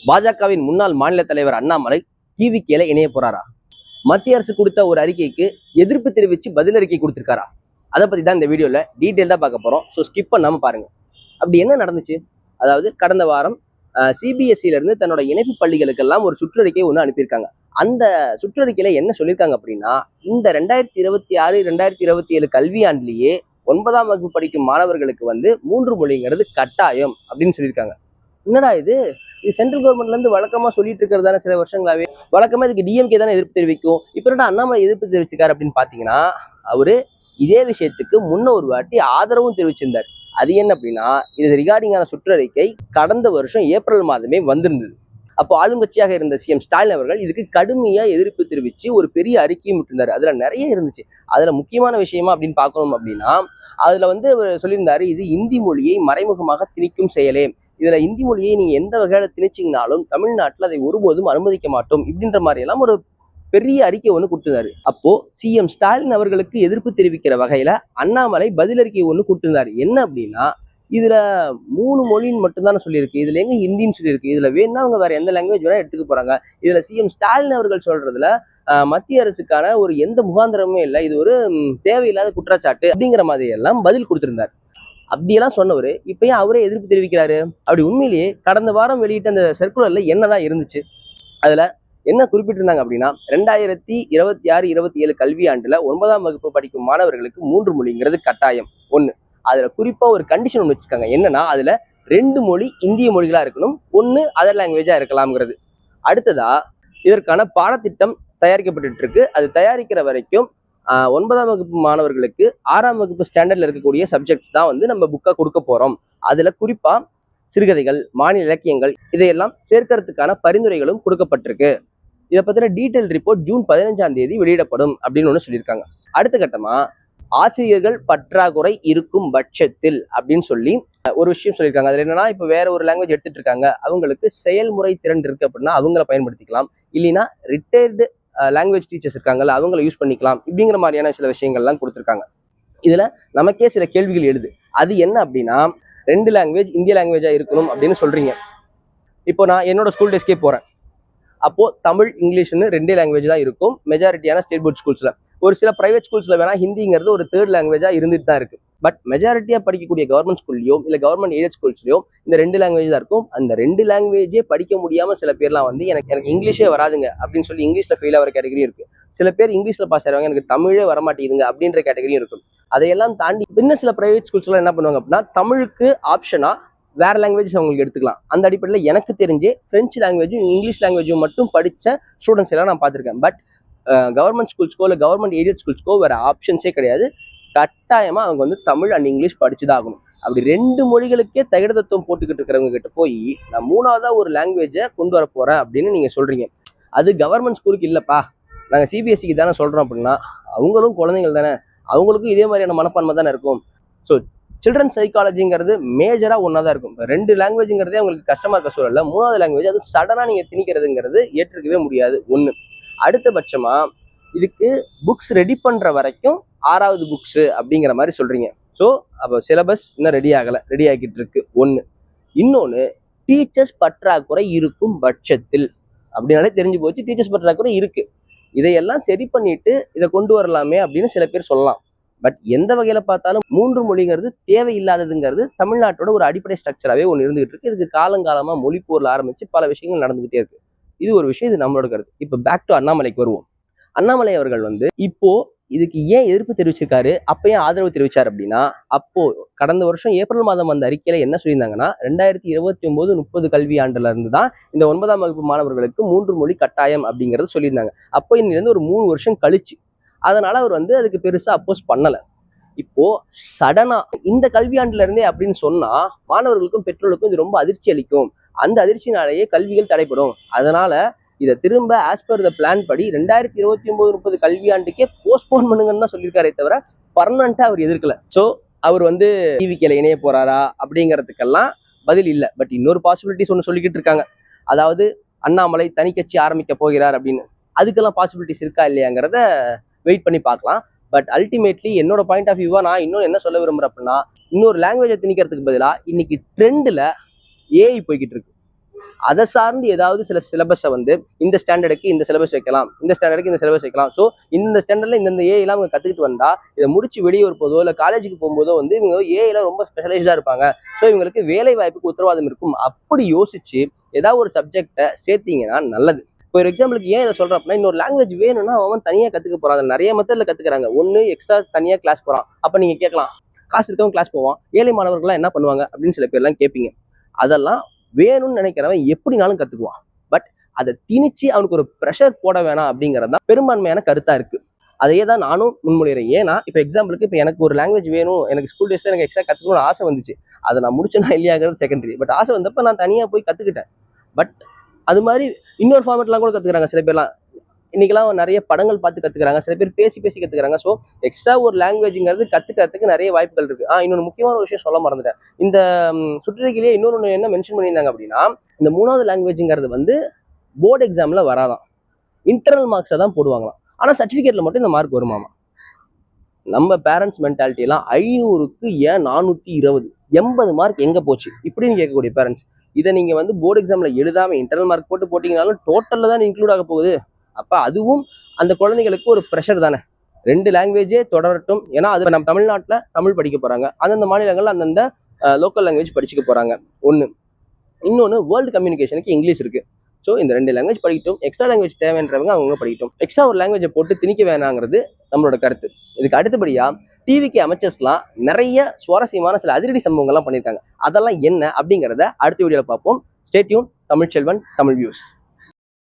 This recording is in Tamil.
பாஜகவின் முன்னாள் மாநில தலைவர் அண்ணாமலை டிவிகேல இணைய போறாரா? மத்திய அரசு கொடுத்த ஒரு அறிக்கைக்கு எதிர்ப்பு தெரிவித்து பதில் அறிக்கை கொடுத்திருக்காரா? அதை பத்தி தான் இந்த வீடியோல டீட்டெயில்டா பார்க்க போறோம். ஸோ ஸ்கிப் பண்ணாம பாருங்க. அப்படி என்ன நடந்துச்சு? அதாவது கடந்த வாரம் சிபிஎஸ்சில இருந்து தன்னோட இணைப்பு பள்ளிகளுக்கெல்லாம் ஒரு சுற்றறிக்கை ஒன்று அனுப்பியிருக்காங்க. அந்த சுற்றறிக்கையில என்ன சொல்லியிருக்காங்க அப்படின்னா, இந்த 2026 2027 கல்வியாண்டிலேயே 9ஆம் வகுப்பு படிக்கும் மாணவர்களுக்கு 3 மொழிங்கிறது கட்டாயம் அப்படின்னு சொல்லியிருக்காங்க. என்னடா இது சென்ட்ரல் கவர்மெண்ட்ல இருந்து வழக்கமா சொல்லிட்டு இருக்கிறதான சில வருஷங்களாவே வழக்கமா இதுக்கு டிஎம்கே தானே எதிர்ப்பு தெரிவிக்கும். இப்ப என்ன அண்ணாமலை எதிர்ப்பு தெரிவிச்சிருக்காரு அப்படின்னு பாத்தீங்கன்னா, அவரு இதே விஷயத்துக்கு முன்ன ஒரு வாட்டி ஆதரவும் தெரிவிச்சிருந்தார். அது என்ன அப்படின்னா, இது ரிகார்டிங்கான சுற்றறிக்கை கடந்த வருஷம் ஏப்ரல் மாதமே வந்திருந்தது. அப்போ ஆளுங்கட்சியாக இருந்த சிஎம் ஸ்டாலின் அவர்கள் இதுக்கு கடுமையா எதிர்ப்பு தெரிவிச்சு ஒரு பெரிய அறிக்கையும் விட்டிருந்தாரு. அதுல நிறைய இருந்துச்சு. அதுல முக்கியமான விஷயமா அப்படின்னு பார்க்கணும் அப்படின்னா, அதுல அவர் சொல்லியிருந்தாரு, இது இந்தி மொழியை மறைமுகமாக திணிக்கும் செயலே. இதுல இந்தி மொழியை நீங்க எந்த வகையில திணிச்சிங்கனாலும் தமிழ்நாட்டில் அதை ஒருபோதும் அனுமதிக்க மாட்டோம் இப்படின்ற மாதிரி எல்லாம் ஒரு பெரிய அறிக்கை ஒன்று கொடுத்திருந்தாரு. அப்போ சிஎம் ஸ்டாலின் அவர்களுக்கு எதிர்ப்பு தெரிவிக்கிற வகையில அண்ணாமலை பதில் அறிக்கை ஒன்று கொடுத்திருந்தாரு. என்ன அப்படின்னா, இதுல 3 மொழின்னு மட்டும்தான் சொல்லியிருக்கு. இதுல எங்க ஹிந்தின்னு சொல்லியிருக்கு. இதுல வேணா அவங்க வேற எந்த லாங்குவேஜ் வேணா எடுத்துக்க போறாங்க. இதுல சிஎம் ஸ்டாலின் அவர்கள் சொல்றதுல மத்திய அரசுக்கான ஒரு எந்த முகாந்திரமுமே இல்லை, இது ஒரு தேவையில்லாத குற்றச்சாட்டு அப்படிங்கிற மாதிரி எல்லாம் பதில் கொடுத்திருந்தார். அப்படியெல்லாம் சொன்னவர் இப்ப ஏன் அவரே எதிர்ப்பு தெரிவிக்கிறாரு? அப்படி உண்மையிலேயே கடந்த வாரம் வெளியிட்ட அந்த சர்க்குலர்ல என்னதான் இருந்துச்சு? அதுல என்ன குறிப்பிட்டிருந்தாங்க அப்படின்னா, 2026 27 கல்வியாண்டுல 9ஆம் வகுப்பு படிக்கும் மாணவர்களுக்கு 3 மொழிங்கிறது கட்டாயம். ஒண்ணு, அதுல குறிப்பா ஒரு கண்டிஷன் ஒன்று வச்சிருக்காங்க. என்னன்னா, அதுல 2 மொழி இந்திய மொழிகளா இருக்கணும், 1 அதர் லாங்குவேஜா இருக்கலாம்ங்கிறது. அடுத்ததா, இதற்கான பாடத்திட்டம் தயாரிக்கப்பட்டு இருக்கு. அது தயாரிக்கிற வரைக்கும் 9ஆம் வகுப்பு மாணவர்களுக்கு 6ஆம் வகுப்பு ஸ்டாண்டர்ட்ல இருக்கக்கூடிய சப்ஜெக்ட்ஸ் தான் நம்ம புக்கா கொடுக்க போறோம். அதுல குறிப்பா சிறுகதைகள், மாநில இலக்கியங்கள் இதையெல்லாம் சேர்க்கறதுக்கான பரிந்துரைகளும் கொடுக்கப்பட்டிருக்கு. இதை பத்தின டீட்டெயில் ரிப்போர்ட் ஜூன் 15ஆம் தேதி வெளியிடப்படும் அப்படின்னு ஒன்று சொல்லியிருக்காங்க. அடுத்த கட்டமா ஆசிரியர்கள் பற்றாக்குறை இருக்கும் பட்சத்தில் அப்படின்னு சொல்லி ஒரு விஷயம் சொல்லியிருக்காங்க. அதுல என்னன்னா, இப்ப வேற ஒரு லாங்குவேஜ் எடுத்துட்டு இருக்காங்க, அவங்களுக்கு செயல்முறை திறன் இருக்கு அப்படின்னா அவங்கள பயன்படுத்திக்கலாம். இல்லைன்னா ரிட்டையர்டு லாங்குவேஜ் டீச்சர்ஸ் இருக்காங்கல்ல, அவங்கள யூஸ் பண்ணிக்கலாம். இப்படிங்கிற மாதிரியான சில விஷயங்கள்லாம் கொடுத்துருக்காங்க. இதுல நமக்கே சில கேள்விகள் எழுது. அது என்ன அப்படின்னா, 2 லாங்குவேஜ் இந்திய லாங்குவேஜா இருக்கணும் அப்படின்னு சொல்றீங்க. இப்போ நான் என்னோட ஸ்கூல் டேஸ்க்கே போறேன். அப்போ தமிழ் இங்கிலீஷ்னு 2 லாங்குவேஜ் தான் இருக்கும் மெஜாரிட்டியான ஸ்டேட் போர்ட் ஸ்கூல்ஸ்ல. ஒரு சில பிரைவேட் ஸ்கூல்ஸ்ல வேணா ஹிந்திங்கிறது ஒரு 3rd லாங்குவேஜா இருந்துட்டு தான் இருக்கு. பட் மெஜாரிட்டியா படிக்கக்கூடிய கவர்மெண்ட் ஸ்கூல்லையோ இல்ல கவர்மெண்ட் எய்டட் ஸ்கூல்ஸ்லயோ இந்த 2 லாங்குவேஜ் தான் இருக்கும். அந்த 2 லாங்குவேஜே படிக்க முடியாம சில பேர்லாம் எனக்கு இங்கிலீஷே வராதுங்க அப்படின்னு சொல்லி இங்கிலீஷ்ல ஃபெயில் ஆகிற கேட்டகரி இருக்கு. சில பேர் இங்கிலீஷ்ல பாஸ் ஆகிறாங்க, எனக்கு தமிழே வரமாட்டேங்குதுங்க அப்படின்ற கேட்டகரியும் இருக்கும். அதையெல்லாம் தாண்டி இன்னும் சில பிரைவேட் ஸ்கூல்ஸ் எல்லாம் என்ன பண்ணுவாங்க அப்படின்னா, தமிழுக்கு ஆப்ஷனா வேற லாங்குவேஜஸ் அவங்களுக்கு எடுத்துக்கலாம். அந்த அடிப்படையில் எனக்கு தெரிஞ்சு பிரெஞ்சு லாங்குவேஜும் இங்கிலீஷ் லாங்குவேஜும் மட்டும் படித்த ஸ்டூடெண்ட்ஸ் எல்லாம் நான் பார்த்துருக்கேன். பட் கவர்மெண்ட் ஸ்கூல்ஸ்க்கோ இல்லை கவர்மெண்ட் எய்டட் ஸ்கூல்ஸ்க்கோ வேற ஆப்ஷன்ஸே கிடையாது. கட்டாயமா அவங்க தமிழ் அண்ட் இங்கிலீஷ் படிச்சுதான் ஆகணும். அப்படி 2 மொழிகளுக்கே தகுதித்துவம் போட்டுக்கிட்டு இருக்கிறவங்க கிட்ட போய் நான் 3ஆவதா ஒரு லாங்குவேஜை கொண்டு வர போறேன் அப்படின்னு நீங்க சொல்றீங்க. அது கவர்மெண்ட் ஸ்கூலுக்கு இல்லப்பா, நாங்க சிபிஎஸ்சிக்கு தானே சொல்றோம் அப்படின்னா, அவங்களும் குழந்தைகள் தானே, அவங்களுக்கும் இதே மாதிரியான மனப்பான்மை தானே இருக்கும். ஸோ சில்ட்ரன் சைக்காலஜிங்கிறது மேஜரா ஒன்னா தான் இருக்கும். 2 லாங்குவேஜ்ங்கிறதே உங்களுக்கு கஷ்டமா இருக்க சூழல்ல 3ஆவது லாங்குவேஜ் அது சடனா நீங்க திணிக்கிறதுங்கிறது ஏற்றுக்கவே முடியாது. ஒண்ணு. அடுத்தபட்சமா இதுக்கு புக்ஸ் ரெடி பண்ற வரைக்கும் 6ஆவது புக்ஸ் அப்படிங்கிற மாதிரி சொல்றீங்க. ஸோ அப்போ சிலபஸ் இன்னும் ரெடி ஆகிட்டு இருக்கு. ஒண்ணு. இன்னொன்னு, டீச்சர்ஸ் பற்றாக்குறை இருக்கும் பட்சத்தில் அப்படின்னாலே தெரிஞ்சு போச்சு, டீச்சர்ஸ் பற்றாக்குறை இருக்கு. இதையெல்லாம் சரி பண்ணிட்டு இதை கொண்டு வரலாமே அப்படின்னு சில பேர் சொல்லலாம். பட் எந்த வகையில பார்த்தாலும் 3 மொழிங்கிறது தேவையில்லாததுங்கிறது தமிழ்நாட்டோட ஒரு அடிப்படை ஸ்ட்ரக்சராகவே ஒன்று இருந்துகிட்டு இருக்கு. இதுக்கு காலங்காலமா மொழிப்போர்ல ஆரம்பிச்சு பல விஷயங்கள் நடந்துகிட்டே இருக்கு. இது ஒரு விஷயம், இது நம்மளோட கருத்து. இப்போ பேக் டு அண்ணாமலைக்கு வருவோம். அண்ணாமலை அவர்கள் இப்போ இதுக்கு ஏன் எதிர்ப்பு தெரிவிச்சிருக்காரு, அப்ப ஏன் ஆதரவு தெரிவிச்சார் அப்படின்னா, அப்போ கடந்த வருஷம் ஏப்ரல் மாதம் அந்த அறிக்கையில என்ன சொல்லியிருந்தாங்கன்னா, 2029-30 கல்வியாண்டுல இருந்து தான் இந்த 9ஆம் வகுப்பு மாணவர்களுக்கு 3 மொழி கட்டாயம் அப்படிங்கறது சொல்லியிருந்தாங்க. அப்போ இன்னிலிருந்து ஒரு 3 வருஷம் கழிச்சு. அதனால அவர் அதுக்கு பெருசா அப்போஸ் பண்ணல. இப்போ சடனா இந்த கல்வியாண்டுல இருந்தே அப்படின்னு சொன்னா மாணவர்களுக்கும் பெற்றோருக்கும் இது ரொம்ப அதிர்ச்சி அளிக்கும். அந்த அதிர்ச்சினாலேயே கல்விகள் தடைப்படும். அதனால இதை திரும்ப ஆஸ் பர் த பிளான் படி 2029-30 கல்வியாண்டுக்கே போஸ்ட்போன் பண்ணுங்கன்னு தான் சொல்லியிருக்காரே தவிர பர்மனண்டா அவர் எதிர்க்கல. ஸோ அவர் டிவிகேல இணைய போறாரா அப்படிங்கிறதுக்கெல்லாம் பதில் இல்லை. பட் இன்னொரு பாசிபிலிட்டிஸ் ஒன்று சொல்லிக்கிட்டு இருக்காங்க. அதாவது அண்ணாமலை தனி கட்சி ஆரம்பிக்க போகிறார் அப்படின்னு. அதுக்கெல்லாம் பாசிபிலிட்டிஸ் இருக்கா இல்லையாங்கிறத வெயிட் பண்ணி பார்க்கலாம். பட் அல்டிமேட்லி என்னோட பாயிண்ட் ஆஃப் வியூவா நான் இன்னும் என்ன சொல்ல விரும்புறேன் அப்படின்னா, இன்னொரு லாங்குவேஜை திணிக்கிறதுக்கு பதிலாக இன்னைக்கு ட்ரெண்ட்ல ஏஐ போய்கிட்டு இருக்கு. அதை சார்ந்து ஏதாவது சில சிலபஸை வந்து இந்த ஸ்டாண்டர்டுக்கு இந்த சிலபஸ் வைக்கலாம், இந்த ஸ்டாண்டர்டுக்கு இந்த சிலபஸ் வைக்கலாம். ஸோ இந்த ஸ்டாண்டர்ட்ல இந்த ஏஐலாம் அவங்க கத்துக்கிட்டு வந்தா இதை முடிச்சு வெளியே வரும்போதோ இல்லை காலேஜுக்கு போகும்போதோ வந்து இவங்க ஏஐல ரொம்ப ஸ்பெஷலைஸ்டா இருப்பாங்க. ஸோ இவங்களுக்கு வேலை வாய்ப்புக்கு உத்தரவாதம் இருக்கும். அப்படி யோசிச்சு ஏதாவது ஒரு சப்ஜெக்டை சேர்த்தீங்கன்னா நல்லது. இப்போ ஒரு எக்ஸாம்பிளுக்கு ஏன் இதை சொல்றேன் அப்படின்னா, இன்னொரு லாங்குவேஜ் வேணும்னா அவன் தனியாக கத்துக்க போறான். நிறைய மெத்தட்ல கத்துக்கிறாங்க. ஒன்று எக்ஸ்ட்ரா தனியாக கிளாஸ் போறான். அப்போ நீங்க கேட்கலாம், காசு இருக்கவங்க கிளாஸ் போவான், ஏழை மாணவர்கள்லாம் என்ன பண்ணுவாங்க அப்படின்னு சில பேர்லாம் கேட்பீங்க. அதெல்லாம் வேணும்னு நினைக்கிறவன் எப்படினாலும் கத்துக்குவான். பட் அதை திணிச்சு அவனுக்கு ஒரு ப்ரெஷர் போட வேணாம் அப்படிங்கிறது தான் பெரும்பான்மையான கருத்தா இருக்கு. அதையே தான் நானும் முன்மொழிகிறேன். ஏன்னா இப்போ எக்ஸாம்பிளுக்கு இப்போ எனக்கு ஒரு லாங்குவேஜ் வேணும், எனக்கு ஸ்கூல் டேஸ்ல எனக்கு எக்ஸ்ட்ரா கற்றுக்கணும்னு ஆசை வந்துச்சு. அதை நான் முடிச்சுனா இல்லையாங்கிறது செகண்டரி. பட் ஆசை வந்தப்போ நான் தனியாக போய் கற்றுக்கிட்டேன். பட் அது மாதிரி இன்னொரு ஃபார்மேட்லாம் கூட கற்றுக்குறாங்க சில பேர்லாம். இன்னைக்கெல்லாம் நிறைய படங்கள் பார்த்து கற்றுக்குறாங்க, சில பேர் பேசி பேசி கற்றுக்குறாங்க. ஸோ எக்ஸ்ட்ரா ஒரு லாங்குவேஜுங்கிறது கற்றுக்கிறதுக்கு நிறைய வாய்ப்புகள் இருக்குது. இன்னொன்று முக்கியமான விஷயம் சொல்ல மறந்துட்டேன். இந்த சுற்றறிக்கையிலேயே இன்னொன்று என்ன மென்ஷன் பண்ணியிருந்தாங்க அப்படின்னா, இந்த 3வது லாங்குவேஜுங்கிறது வந்து போர்டு எக்ஸாமில் வராதான், இன்டர்னல் மார்க்ஸை தான் போடுவாங்களாம். ஆனால் சர்டிஃபிகேட்டில் மட்டும் இந்த மார்க் வருமாமா. நம்ம பேரண்ட்ஸ் மென்டாலிட்டியெல்லாம் 500க்கு ஏன் 420, 80 மார்க் எங்கே போச்சு இப்படின்னு கேட்கக்கூடிய பேரண்ட்ஸ். இதை நீங்கள் வந்து போர்டு எக்ஸாமில் எழுதாமல் இன்டர்னல் மார்க் போட்டிங்கனாலும் டோட்டலில் தான் இன்க்ளூட் ஆக போகுது. அப்போ அதுவும் அந்த குழந்தைகளுக்கு ஒரு ப்ரெஷர் தானே. 2 லாங்குவேஜே தொடரட்டும். ஏன்னா அது நம்ம தமிழ்நாட்டில் தமிழ் படிக்க போகிறாங்க, அந்தந்த மாநிலங்களில் அந்தந்த லோக்கல் லாங்குவேஜ் படிச்சுக்க போகிறாங்க. ஒன்று. இன்னொன்று, வேர்ல்டு கம்யூனிகேஷனுக்கு இங்கிலீஷ் இருக்குது. ஸோ இந்த 2 லாங்குவேஜ் படிக்கட்டும். எக்ஸ்ட்ரா லாங்குவேஜ் தேவைன்றவங்க அவங்க படிக்கட்டும். எக்ஸ்ட்ரா ஒரு லாங்குவேஜை போட்டு திணிக்க வேணாங்கிறது நம்மளோட கருத்து. இதுக்கு அடுத்தபடியாக டிவிக்கு அமைச்சர்ஸ்லாம் நிறைய சுவாரஸ்யமான சில அதிரடி சம்பவங்கள்லாம் பண்ணியிருக்காங்க. அதெல்லாம் என்ன அப்படிங்கிறத அடுத்த வீடியோவில் பார்ப்போம். Stay tune. Tamilselvan, Tamil views.